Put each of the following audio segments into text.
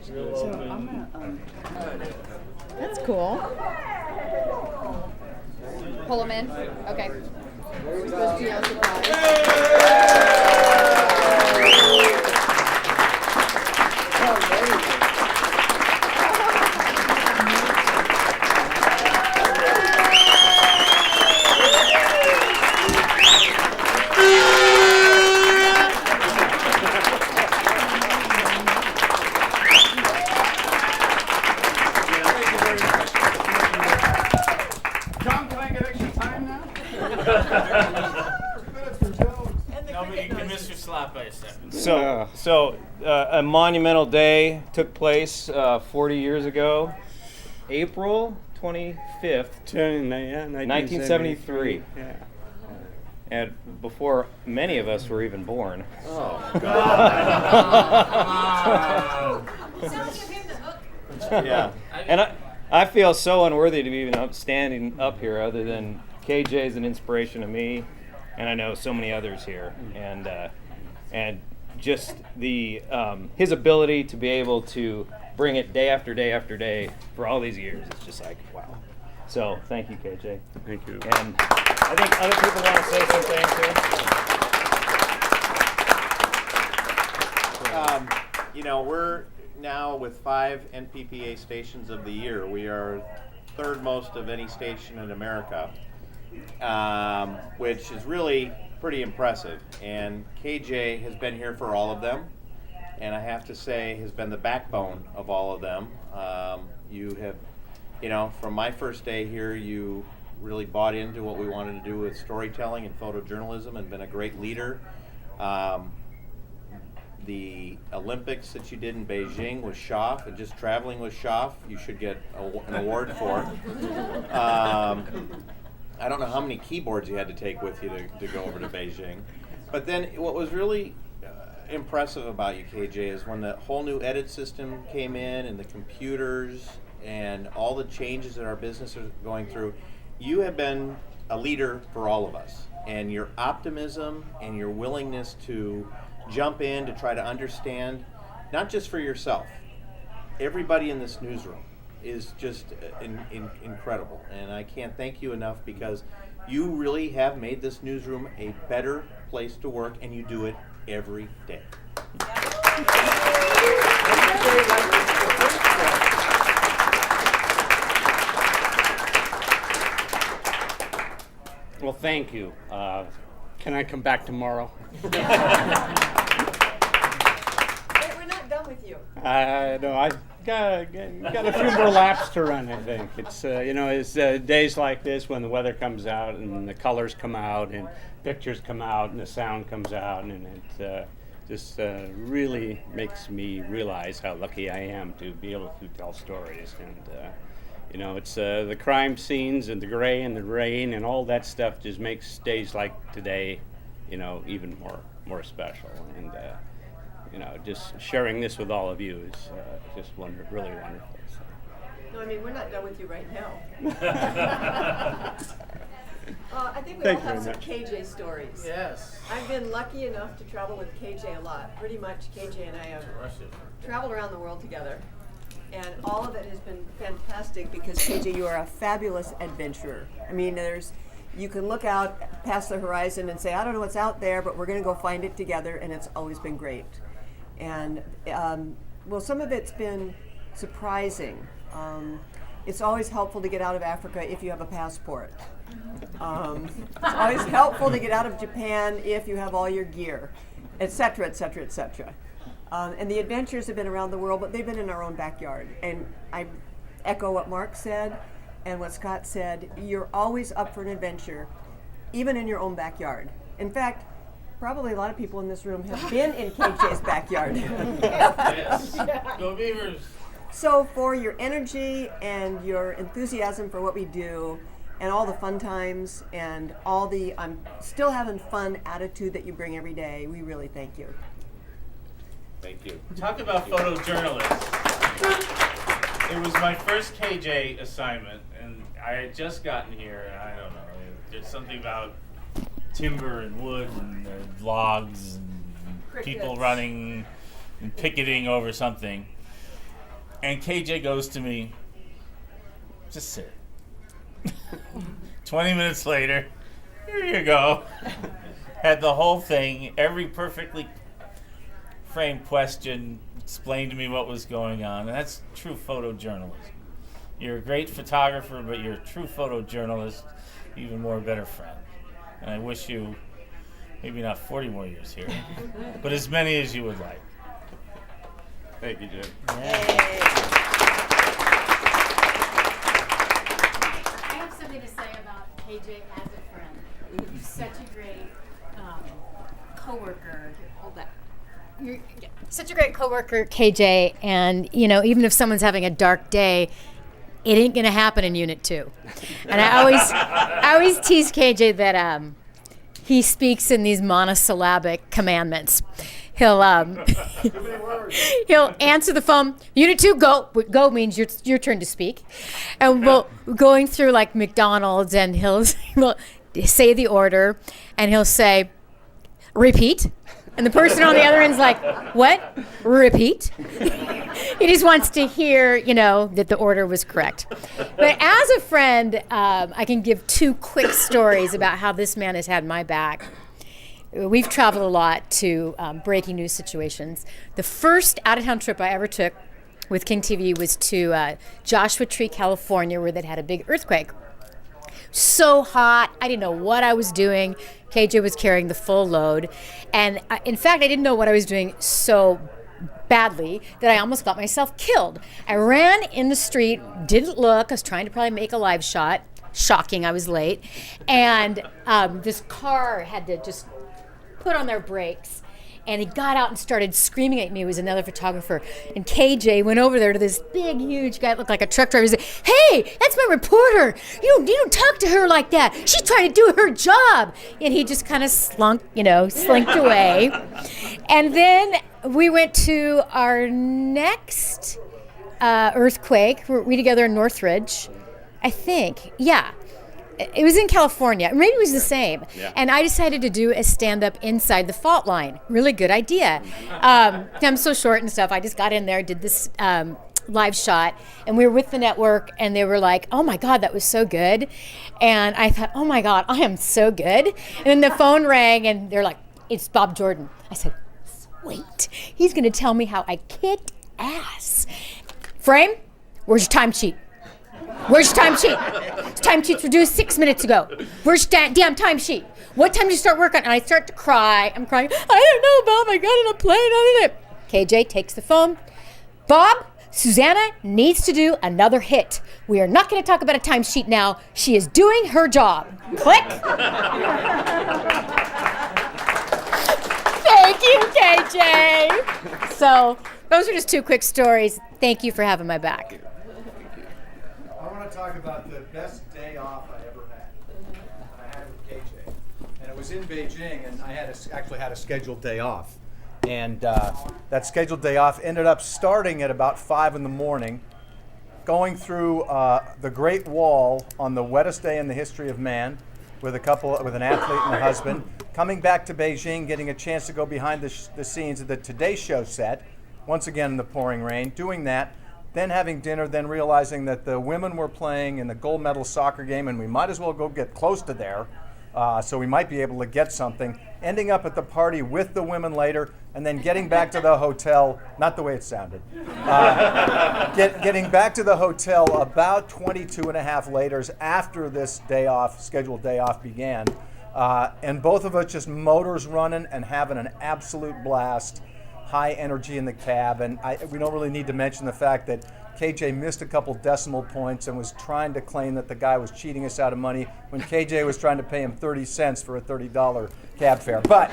So I'm gonna. That's cool. Pull them in. Okay. We're supposed to yell surprise. John, can I get extra time now? No, but you can miss your slap by a second. So a monumental day took place 40 years ago, April 25th, 1973. Yeah. And before many of us were even born. Oh, God. Yeah. And I feel so unworthy to be even standing up here, other than KJ is an inspiration to me, and I know so many others here. And just the his ability to be able to bring it day after day after day for all these years, it's just like, wow. So thank you, KJ. Thank you. And I think other people want to say something too. We're now with 5 NPPA stations of the year. We are third most of any station in America, which is really pretty impressive. And KJ has been here for all of them, and I have to say has been the backbone of all of them. You have, from my first day here, you really bought into what we wanted to do with storytelling and photojournalism and been a great leader. The Olympics that you did in Beijing with Schaff, and just traveling with Schaff, you should get an award for. I don't know how many keyboards you had to take with you to go over to Beijing. But then what was really impressive about you, KJ, is when the whole new edit system came in and the computers and all the changes that our business is going through, you have been a leader for all of us. And your optimism and your willingness to jump in to try to understand, not just for yourself, everybody in this newsroom is just incredible. And I can't thank you enough, because you really have made this newsroom a better place to work, and you do it every day. Well, thank you. Can I come back tomorrow? We're not done with you. No, I got a few more laps to run. I think it's it's days like this when the weather comes out and the colors come out and pictures come out and the sound comes out, and it just really makes me realize how lucky I am to be able to tell stories. And it's the crime scenes and the gray and the rain and all that stuff just makes days like today, even more special. And just sharing this with all of you is just really wonderful. So. No, I mean, we're not done with you right now. I think we Thank all you have some very KJ stories. Yes. I've been lucky enough to travel with KJ a lot. Pretty much KJ and I have traveled around the world together. And all of it has been fantastic because, KJ, you are a fabulous adventurer. I mean, you can look out past the horizon and say, I don't know what's out there, but we're going to go find it together, and it's always been great. And, some of it's been surprising. It's always helpful to get out of Africa if you have a passport. It's always helpful to get out of Japan if you have all your gear, et cetera, et cetera, et cetera. And the adventures have been around the world, but they've been in our own backyard. And I echo what Mark said and what Scott said. You're always up for an adventure, even in your own backyard. In fact, probably a lot of people in this room have been in KJ's backyard. Yes. Go Beavers. So for your energy and your enthusiasm for what we do, and all the fun times and all the I'm still having fun attitude that you bring every day, we really thank you. Thank you. Talk about photojournalists. It was my first KJ assignment, and I had just gotten here, and I don't know, there's something about timber and wood and logs and people Crickets. running and picketing over something. And KJ goes to me, just sit. 20 minutes later, here you go. Had the whole thing, every perfectly framed question, explained to me what was going on. And that's true photojournalism. You're a great photographer, but you're a true photojournalist, even more a better friend. And I wish you maybe not 40 more years here, but as many as you would like. Thank you, Jim. I have something to say about KJ as a friend. You're such a great coworker. Hold that. You're such a great coworker, KJ. And even if someone's having a dark day, it ain't gonna happen in Unit 2. And I always tease KJ that he speaks in these monosyllabic commandments. He'll he'll answer the phone. Unit 2, go. Go means your turn to speak. And we'll going through like McDonald's, and he'll say the order, and he'll say, repeat. And the person on the other end's like, what? Repeat. He just wants to hear, that the order was correct. But as a friend, I can give 2 quick stories about how this man has had my back. We've traveled a lot to breaking news situations. The first out-of-town trip I ever took with King TV was to Joshua Tree, California, where they'd had a big earthquake. So hot, I didn't know what I was doing. KJ was carrying the full load. And in fact, I didn't know what I was doing so badly that I almost got myself killed. I ran in the street, didn't look. I was trying to probably make a live shot. Shocking, I was late. And this car had to just put on their brakes. And he got out and started screaming at me. It was another photographer. And KJ went over there to this big, huge guy that looked like a truck driver. He said, hey, that's my reporter. You don't talk to her like that. She's trying to do her job. And he just kind of slinked away. And then we went to our next earthquake. Were we together in Northridge? I think. Yeah. It was in California. Maybe it was the same. Yeah. And I decided to do a stand-up inside the fault line. Really good idea. I'm so short and stuff. I just got in there, did this live shot, and we were with the network, and they were like, oh my God, that was so good. And I thought, oh my God, I am so good. And then the phone rang, and they're like, it's Bob Jordan. I said, sweet. He's going to tell me how I kicked ass. Frame, where's your time sheet? Where's your time sheet? Time sheets were due 6 minutes ago. Where's your damn time sheet? What time did you start work on? And I start to cry. I'm crying. I don't know, Bob. I got on a plane. KJ takes the phone. Bob, Susanna needs to do another hit. We are not going to talk about a time sheet now. She is doing her job. Click. Thank you, KJ. So those are just 2 quick stories. Thank you for having my back. I want to talk about the best day off I ever had. I had it with KJ. And it was in Beijing, and I actually had a scheduled day off. And that scheduled day off ended up starting at about 5 in the morning, going through the Great Wall on the wettest day in the history of man with an athlete and a husband, coming back to Beijing, getting a chance to go behind the scenes of the Today Show set, once again in the pouring rain, doing that, then having dinner, then realizing that the women were playing in the gold medal soccer game, and we might as well go get close to there, so we might be able to get something. Ending up at the party with the women later, and then getting back to the hotel, not the way it sounded, getting back to the hotel about 22 and a half later after this day off, scheduled day off began, and both of us just motors running and having an absolute blast. High energy in the cab, and we don't really need to mention the fact that KJ missed a couple decimal points and was trying to claim that the guy was cheating us out of money when KJ was trying to pay him 30 cents for a $30 cab fare. But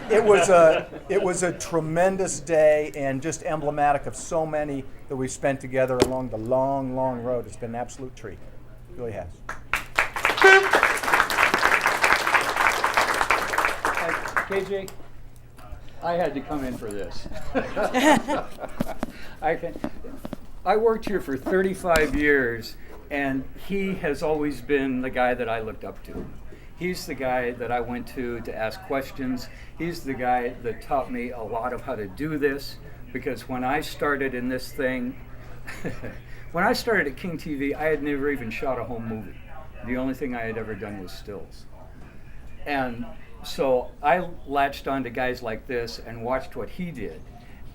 it was a tremendous day and just emblematic of so many that we've spent together along the long, long road. It's been an absolute treat. It really has. KJ, I had to come in for this. I worked here for 35 years, and he has always been the guy that I looked up to. He's the guy that I went to ask questions. He's the guy that taught me a lot of how to do this, because when I started in this thing, when I started at King TV, I had never even shot a home movie. The only thing I had ever done was stills. And so I latched on to guys like this and watched what he did.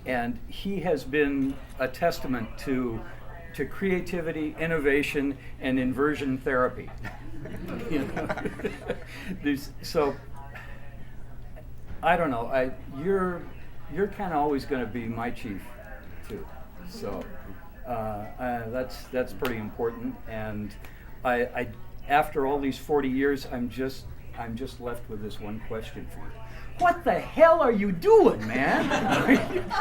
And he has been a testament to creativity, innovation, and inversion therapy. You know? So I don't know. You're kind of always going to be my chief too. So that's pretty important. And I after all these 40 years, I'm just left with this one question for you. What the hell are you doing, man?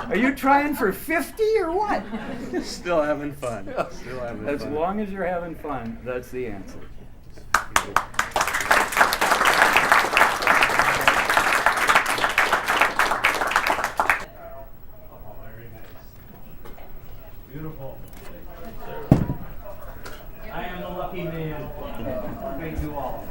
Are you trying for 50 or what? Still having fun. Still having As fun. long as you're having fun, that's the answer. Beautiful. I am the lucky man. Thank you all.